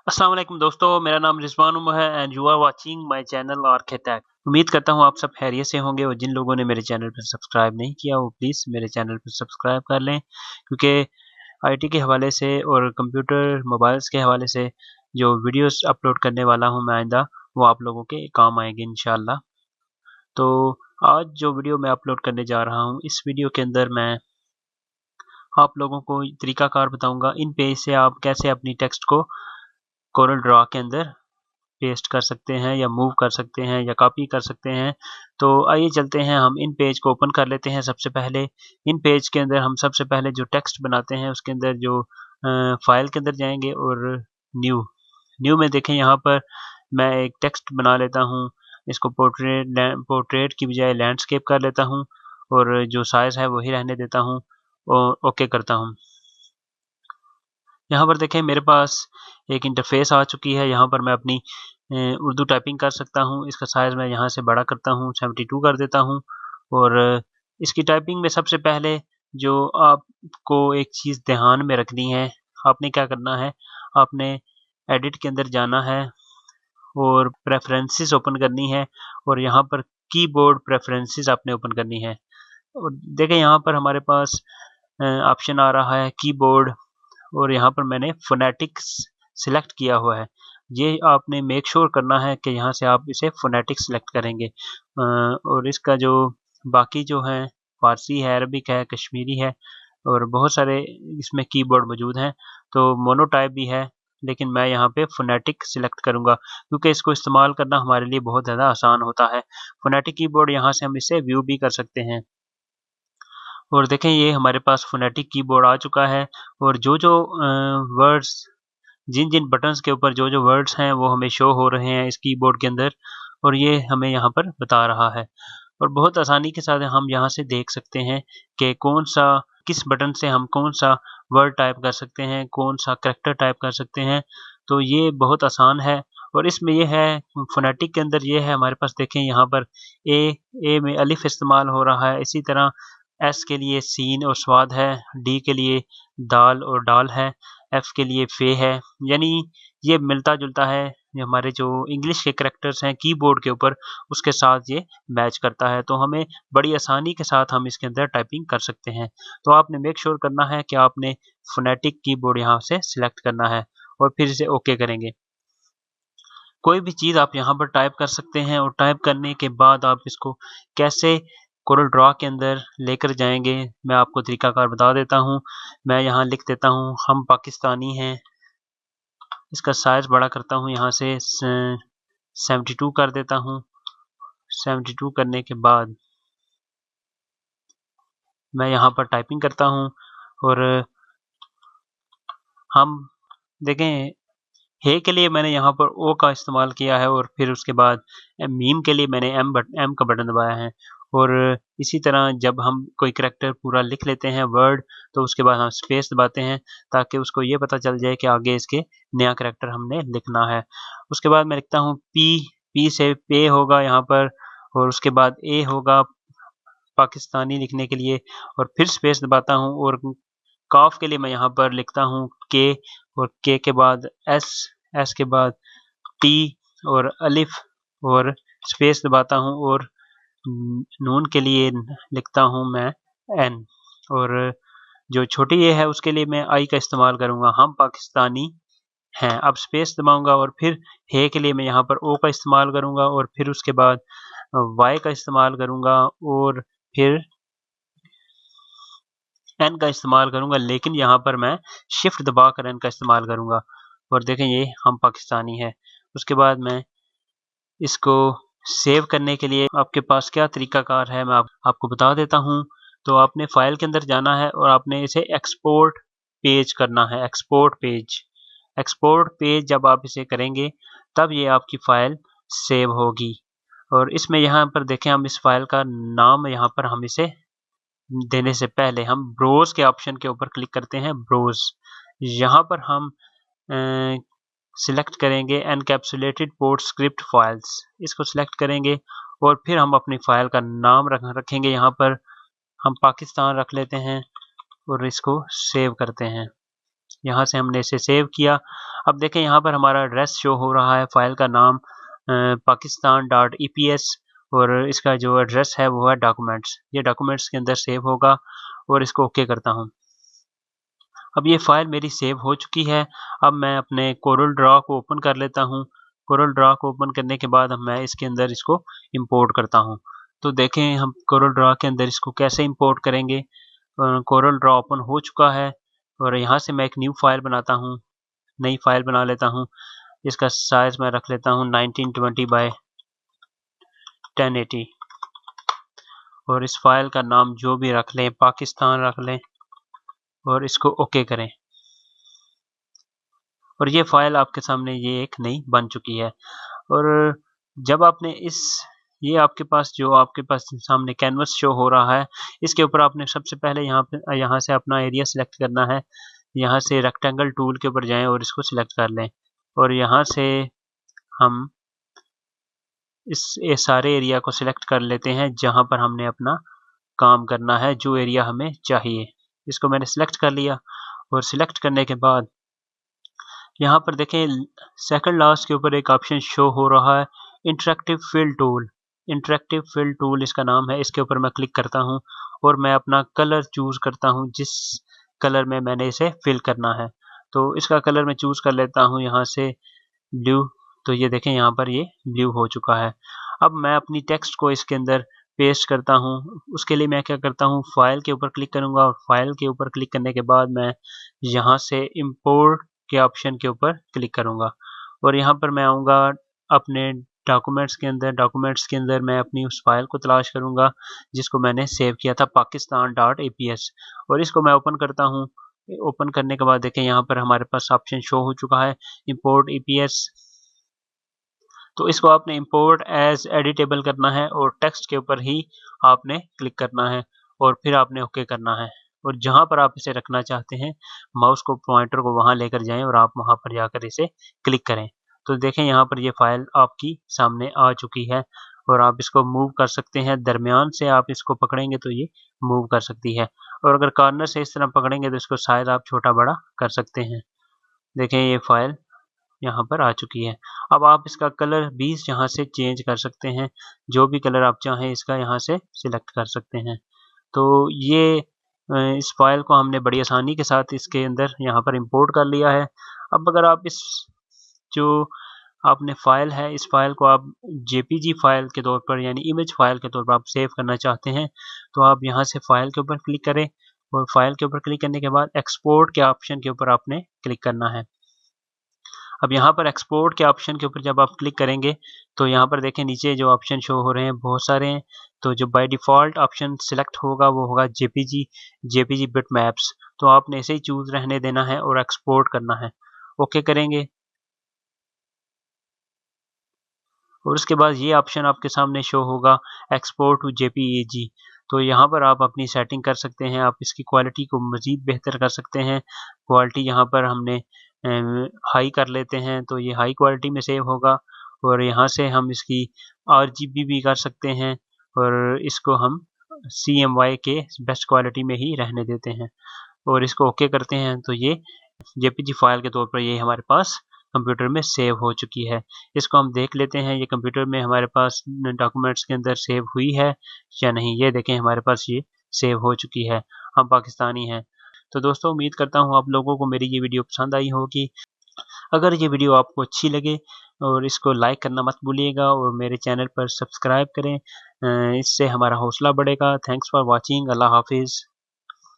अस्सलाम वालेकुम दोस्तों, मेरा नाम रिज़वान उमर है and you are watching my channel architect. उम्मीद करता हूँ आप सब खैरियत से होंगे और जिन लोगों ने मेरे चैनल पर सब्सक्राइब नहीं किया वो प्लीज़ मेरे चैनल पर सब्सक्राइब कर लें, क्योंकि आईटी के हवाले से और कंप्यूटर, मोबाइल्स के हवाले से जो वीडियोस अपलोड करने वाला हूँ मैं आइंदा, वो आप लोगों के काम आएँगे इंशाअल्लाह। तो आज जो वीडियो मैं अपलोड करने जा रहा हूँ, इस वीडियो के अंदर मैं आप लोगों को तरीकाकार बताऊँगा इन पेज से आप कैसे अपनी टेक्स्ट को कोरल ड्रॉ के अंदर पेस्ट कर सकते हैं या मूव कर सकते हैं या कॉपी कर सकते हैं। तो आइए चलते हैं, हम इन पेज को ओपन कर लेते हैं। सबसे पहले इन पेज के अंदर हम सबसे पहले जो टेक्स्ट बनाते हैं उसके अंदर जो फाइल के अंदर जाएँगे और न्यू न्यू में देखें, यहाँ पर मैं एक टेक्स्ट बना लेता हूँ। इसको पोर्ट्रेट की बजाय लैंडस्केप कर लेता हूँ और जो साइज़ है वही रहने देता हूँ और ओके करता हूँ। यहाँ पर देखें मेरे पास एक इंटरफ़ेस आ चुकी है। यहाँ पर मैं अपनी उर्दू टाइपिंग कर सकता हूँ। इसका साइज़ मैं यहाँ से बड़ा करता हूँ, 72 कर देता हूँ और इसकी टाइपिंग में सबसे पहले जो आपको एक चीज़ ध्यान में रखनी है, आपने क्या करना है, आपने एडिट के अंदर जाना है और प्रेफ़रेंसेस ओपन करनी है और यहाँ पर कीबोर्ड प्रेफ़रेंसेस आपने ओपन करनी है। और देखें यहाँ पर हमारे पास ऑप्शन आ रहा है कीबोर्ड और यहाँ पर मैंने फ़ोनेटिक्स सिलेक्ट किया हुआ है। ये आपने मेक श्योर करना है कि यहाँ से आप इसे फ़ोनेटिक्स सिलेक्ट करेंगे। और इसका जो बाकी जो है फ़ारसी है, अरबिक है, कश्मीरी है और बहुत सारे इसमें कीबोर्ड मौजूद हैं। तो मोनोटाइप भी है, लेकिन मैं यहाँ पे फ़ोनेटिक सिलेक्ट करूँगा क्योंकि इसको इस्तेमाल करना हमारे लिए बहुत ज़्यादा आसान होता है। फ़ोनेटिक कीबोर्ड यहाँ से हम इसे व्यू भी कर सकते हैं। और देखें ये हमारे पास फ़ोनेटिक कीबोर्ड आ चुका है और जो-जो वर्ड्स, जिन-जिन बटन्स के ऊपर जो-जो वर्ड्स हैं वो हमें शो हो रहे हैं इस कीबोर्ड के अंदर और ये हमें यहाँ पर बता रहा है। और बहुत आसानी के साथ हम यहाँ से देख सकते हैं कि कौन-सा, किस बटन से हम कौन-सा वर्ड टाइप कर सकते हैं, कौन-सा कैरेक्टर टाइप कर सकते हैं। तो ये बहुत आसान है और इसमें ये है फ़ोनेटिक के अंदर ये है हमारे पास, देखें यहाँ पर ए ए में अलिफ इस्तेमाल हो रहा है। इसी तरह एस के लिए सीन और स्वाद है, डी के लिए दाल और डाल है, एफ के लिए फे है। यानी ये मिलता-जुलता है, ये हमारे जो इंग्लिश के कैरेक्टर्स हैं कीबोर्ड के ऊपर उसके साथ ये मैच करता है। तो हमें बड़ी आसानी के साथ हम इसके अंदर टाइपिंग कर सकते हैं। तो आपने मेक श्योर करना है कि आपने फ़ोनेटिक कीबोर्ड यहाँ से सिलेक्ट करना है और फिर इसे ओके करेंगे। कोई भी चीज़ आप यहाँ पर टाइप कर सकते हैं और टाइप करने के बाद आप इसको कैसे कोरल ड्रॉ के अंदर लेकर जाएँगे, मैं आपको तरीकाकार बता देता हूँ। मैं यहाँ लिख देता हूँ हम पाकिस्तानी हैं, इसका साइज़ बड़ा करता हूँ, यहाँ से 72 कर देता हूँ। 72 करने के बाद मैं यहाँ पर टाइपिंग करता हूँ और हम देखें हे के लिए मैंने यहाँ पर ओ का इस्तेमाल किया है और फिर उसके बाद मीम के लिए मैंने एम का बटन दबाया है। और इसी तरह जब हम कोई करैक्टर पूरा लिख लेते हैं वर्ड, तो उसके बाद हम स्पेस दबाते हैं ताकि उसको ये पता चल जाए कि आगे इसके नया करैक्टर हमने लिखना है। उसके बाद मैं लिखता हूँ पी से पे होगा यहाँ पर और उसके बाद ए होगा पाकिस्तानी लिखने के लिए और फिर स्पेस दबाता हूँ और काफ के लिए मैं यहाँ पर लिखता हूँ के और के बाद एस, एस के बाद टी और अलिफ और स्पेस दबाता हूँ और नून के लिए लिखता हूँ मैं एन और जो छोटी ए है उसके लिए मैं आई का इस्तेमाल करूँगा, हम पाकिस्तानी हैं। अब स्पेस दबाऊँगा और फिर हे के लिए मैं यहाँ पर ओ का इस्तेमाल करूँगा और फिर उसके बाद वाई का इस्तेमाल करूँगा और फिर एन का इस्तेमाल करूँगा, लेकिन यहाँ पर मैं शिफ्ट दबाकर एन का इस्तेमाल करूँगा और देखें ये हम पाकिस्तानी है। उसके बाद मैं इसको सेव करने के लिए आपके पास क्या तरीकाकार है मैं आपको बता देता हूँ। तो आपने फ़ाइल के अंदर जाना है और आपने इसे एक्सपोर्ट पेज करना है, एक्सपोर्ट पेज। एक्सपोर्ट पेज जब आप इसे करेंगे तब ये आपकी फ़ाइल सेव होगी और इसमें यहाँ पर देखें हम इस फ़ाइल का नाम यहाँ पर हम इसे देने से पहले हम ब्रोज के ऑप्शन के ऊपर क्लिक करते हैं, ब्रोज। यहाँ पर हम सिलेक्ट करेंगे एनकैप्सुलेटेड पोर्ट स्क्रिप्ट फाइल्स, इसको सिलेक्ट करेंगे और फिर हम अपनी फाइल का नाम रखेंगे। यहाँ पर हम पाकिस्तान रख लेते हैं और इसको सेव करते हैं। यहाँ से हमने इसे सेव किया। अब देखें यहाँ पर हमारा एड्रेस शो हो रहा है, फाइल का नाम pakistan.eps और इसका जो एड्रेस है वो है डॉक्यूमेंट्स। ये डॉक्यूमेंट्स के अंदर सेव होगा और इसको ओके करता हूँ। अब ये फाइल मेरी सेव हो चुकी है। अब मैं अपने कोरल ड्रॉ को ओपन कर लेता हूँ। कोरल ड्रॉ को ओपन करने के बाद मैं इसके अंदर इसको इंपोर्ट करता हूँ। तो देखें हम कोरल ड्रॉ के अंदर इसको कैसे इंपोर्ट करेंगे। कोरल ड्रॉ ओपन हो चुका है और यहाँ से मैं एक न्यू फाइल बनाता हूँ, नई फाइल बना लेता हूँ। इसका साइज मैं रख लेता हूँ 1920 बाय 1080 और इस फाइल का नाम जो भी रख लें, पाकिस्तान रख लें और इसको ओके करें। और ये फाइल आपके सामने ये एक नई बन चुकी है। और जब आपने ये आपके पास सामने कैनवस शो हो रहा है, इसके ऊपर आपने सबसे पहले यहाँ से अपना एरिया सिलेक्ट करना है। यहाँ से रेक्टेंगल टूल के ऊपर जाएं और इसको सिलेक्ट कर लें और यहाँ से हम इस सारे एरिया को सिलेक्ट कर लेते हैं जहाँ पर हमने अपना काम करना है, जो एरिया हमें चाहिए। इसको मैंने सिलेक्ट कर लिया और सिलेक्ट करने के बाद यहाँ पर देखें सेकंड लास्ट के ऊपर एक ऑप्शन शो हो रहा है, interactive fill tool. Interactive fill tool इसका नाम है। इसके ऊपर मैं क्लिक करता हूँ और मैं अपना कलर चूज करता हूँ जिस कलर में मैंने इसे फिल करना है। तो इसका कलर मैं चूज कर लेता हूँ यहाँ से ब्लू। तो ये देखें यहाँ पर ये ब्लू हो चुका है। अब मैं अपनी टेक्स्ट को इसके अंदर पेस्ट करता हूँ। उसके लिए मैं क्या करता हूँ, फाइल के ऊपर क्लिक करूँगा और फाइल के ऊपर क्लिक करने के बाद मैं यहाँ से इंपोर्ट के ऑप्शन के ऊपर क्लिक करूँगा और यहाँ पर मैं आऊँगा अपने डॉक्यूमेंट्स के अंदर मैं अपनी उस फाइल को तलाश करूँगा जिसको मैंने सेव किया था pakistan.eps और इसको मैं ओपन करता हूँ। ओपन करने के बाद देखें यहाँ पर हमारे पास ऑप्शन शो हो चुका है इंपोर्ट EPS। तो इसको आपने इंपोर्ट एज एडिटेबल करना है और टेक्स्ट के ऊपर ही आपने क्लिक करना है और फिर आपने ओके करना है और जहां पर आप इसे रखना चाहते हैं माउस को पॉइंटर को वहां लेकर जाएं और आप वहां पर जाकर इसे क्लिक करें। तो देखें यहाँ पर ये फाइल आपकी सामने आ चुकी है और आप इसको मूव कर सकते हैं। दरमियान से आप इसको पकड़ेंगे तो ये मूव कर सकती है और अगर कॉर्नर से इस तरह पकड़ेंगे तो इसको शायद आप छोटा बड़ा कर सकते हैं। देखें ये फाइल यहाँ पर आ चुकी है। अब आप इसका कलर भी यहाँ से चेंज कर सकते हैं, जो भी कलर आप चाहें इसका यहाँ से सिलेक्ट कर सकते हैं। तो ये इस फाइल को हमने बड़ी आसानी के साथ इसके अंदर यहाँ पर इंपोर्ट कर लिया है। अब अगर आप जो आपने फाइल है इस फाइल को आप JPG फाइल के तौर पर यानी इमेज फाइल के तौर पर आप सेव करना चाहते हैं तो आप यहाँ से फाइल के ऊपर क्लिक करें और फाइल के ऊपर क्लिक करने के बाद एक्सपोर्ट के ऑप्शन के ऊपर आपने क्लिक करना है। अब यहाँ पर एक्सपोर्ट के ऑप्शन के ऊपर जब आप क्लिक करेंगे तो यहाँ पर देखें नीचे जो ऑप्शन शो हो रहे हैं बहुत सारे हैं। तो जो बाय डिफ़ॉल्ट ऑप्शन सिलेक्ट होगा वो होगा JPG बिटमैप्स। तो आपने इसे ही चूज रहने देना है और एक्सपोर्ट करना है। ओके करेंगे और उसके बाद ये ऑप्शन आपके सामने शो होगा एक्सपोर्ट टू JPEG। तो यहाँ पर आप अपनी सेटिंग कर सकते हैं, आप इसकी क्वालिटी को मज़ीद बेहतर कर सकते हैं। क्वालिटी यहाँ पर हमने हाई कर लेते हैं तो ये हाई क्वालिटी में सेव होगा और यहाँ से हम इसकी RGB भी कर सकते हैं और इसको हम CMY के बेस्ट क्वालिटी में ही रहने देते हैं और इसको ओके करते हैं। तो ये JPG फाइल के तौर पर ये हमारे पास कंप्यूटर में सेव हो चुकी है। इसको हम देख लेते हैं ये कंप्यूटर में हमारे पास डॉक्यूमेंट्स के अंदर सेव हुई है या नहीं। ये देखें हमारे पास ये सेव हो चुकी है, हम पाकिस्तानी हैं। तो दोस्तों उम्मीद करता हूँ आप लोगों को मेरी ये वीडियो पसंद आई होगी। अगर ये वीडियो आपको अच्छी लगे और इसको लाइक करना मत भूलिएगा और मेरे चैनल पर सब्सक्राइब करें, इससे हमारा हौसला बढ़ेगा। Thanks for watching. अल्लाह हाफिज़।